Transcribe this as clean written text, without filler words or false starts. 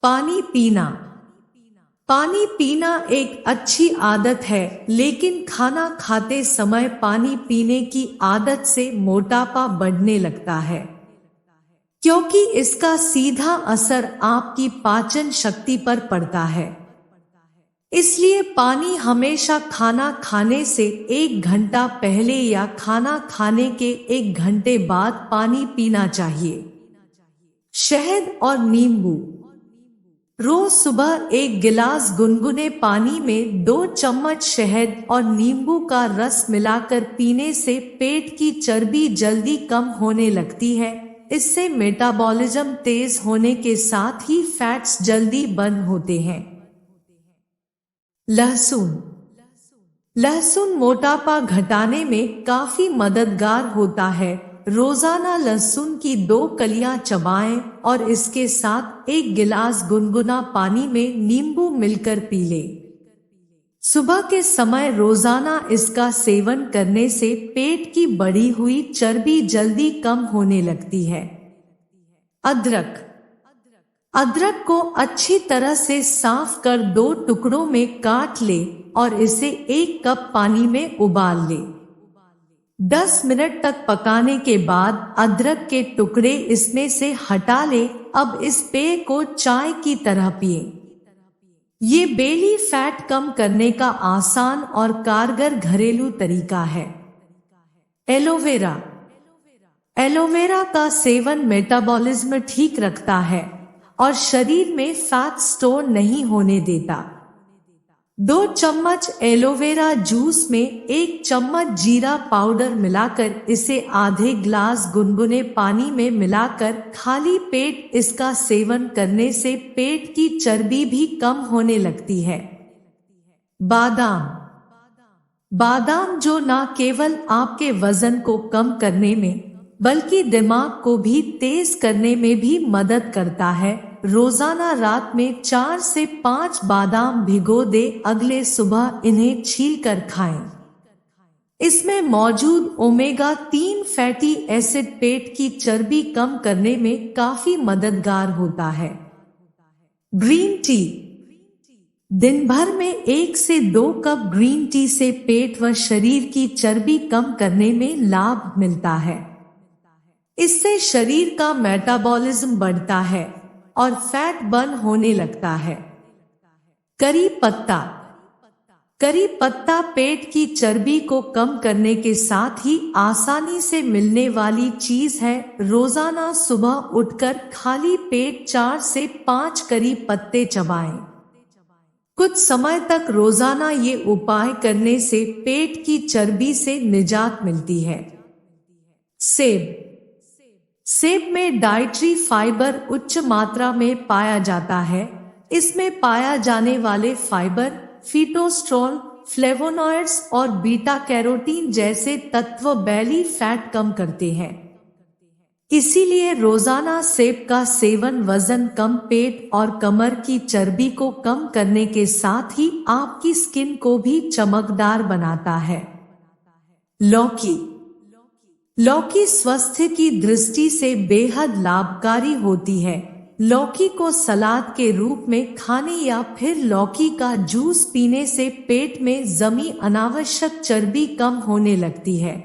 पानी पीना। पानी पीना एक अच्छी आदत है, लेकिन खाना खाते समय पानी पीने की आदत से मोटापा बढ़ने लगता है, क्योंकि इसका सीधा असर आपकी पाचन शक्ति पर पड़ता है। इसलिए पानी हमेशा खाना खाने से 1 घंटा पहले या खाना खाने के 1 घंटे बाद पानी पीना चाहिए। शहद और नींबू। रोज सुबह 1 गिलास गुनगुने पानी में 2 चम्मच शहद और नींबू का रस मिलाकर पीने से पेट की चर्बी जल्दी कम होने लगती है। इससे मेटाबॉलिज्म तेज होने के साथ ही फैट्स जल्दी बर्न होते हैं। लहसुन। लहसुन मोटापा घटाने में काफी मददगार होता है। रोजाना लहसुन की 2 कलियां चबाएं और इसके साथ 1 गिलास गुनगुना पानी में नींबू मिलकर पी लें। सुबह के समय रोजाना इसका सेवन करने से पेट की बढ़ी हुई चर्बी जल्दी कम होने लगती है। अदरक। अदरक को अच्छी तरह से साफ कर 2 टुकड़ों में काट ले और इसे 1 कप पानी में उबाल ले। 10 मिनट तक पकाने के बाद अदरक के टुकड़े इसमें से हटा ले। अब इस पेय को चाय की तरह पिए। ये बेली फैट कम करने का आसान और कारगर घरेलू तरीका है। एलोवेरा। एलोवेरा का सेवन मेटाबॉलिज्म ठीक रखता है और शरीर में फैट स्टोर नहीं होने देता। 2 चम्मच एलोवेरा जूस में 1 चम्मच जीरा पाउडर मिलाकर इसे आधे ग्लास गुनगुने पानी में मिलाकर खाली पेट इसका सेवन करने से पेट की चर्बी भी कम होने लगती है। बादाम। बादाम जो न केवल आपके वजन को कम करने में बल्कि दिमाग को भी तेज करने में भी मदद करता है। रोजाना रात में 4 से 5 बादाम भिगो दे, अगले सुबह इन्हें छीलकर खाएं। इसमें मौजूद ओमेगा 3 फैटी एसिड पेट की चर्बी कम करने में काफी मददगार होता है। Green tea. दिन भर में 1 से 2 कप ग्रीन टी से पेट व शरीर की चर्बी कम करने में लाभ मिलता है। इससे शरीर का मेटाबॉलिज्म बढ़ता है और फैट बर्न होने लगता है। करी पत्ता। करी पत्ता पेट की चर्बी को कम करने के साथ ही आसानी से मिलने वाली चीज है। रोजाना सुबह उठकर खाली पेट 4 से 5 करी पत्ते चबाएं। कुछ समय तक रोजाना ये उपाय करने से पेट की चर्बी से निजात मिलती है। सेब। सेब में डाइटरी फाइबर उच्च मात्रा में पाया जाता है। इसमें पाया जाने वाले फाइबर फिटोस्ट्रोल, फ्लेवोनॉइड्स और बीटा कैरोटीन जैसे तत्व बैली फैट कम करते हैं। इसीलिए रोजाना सेब का सेवन वजन कम, पेट और कमर की चर्बी को कम करने के साथ ही आपकी स्किन को भी चमकदार बनाता है। लौकी। लौकी स्वास्थ्य की दृष्टि से बेहद लाभकारी होती है। लौकी को सलाद के रूप में खाने या फिर लौकी का जूस पीने से पेट में जमी अनावश्यक चर्बी कम होने लगती है।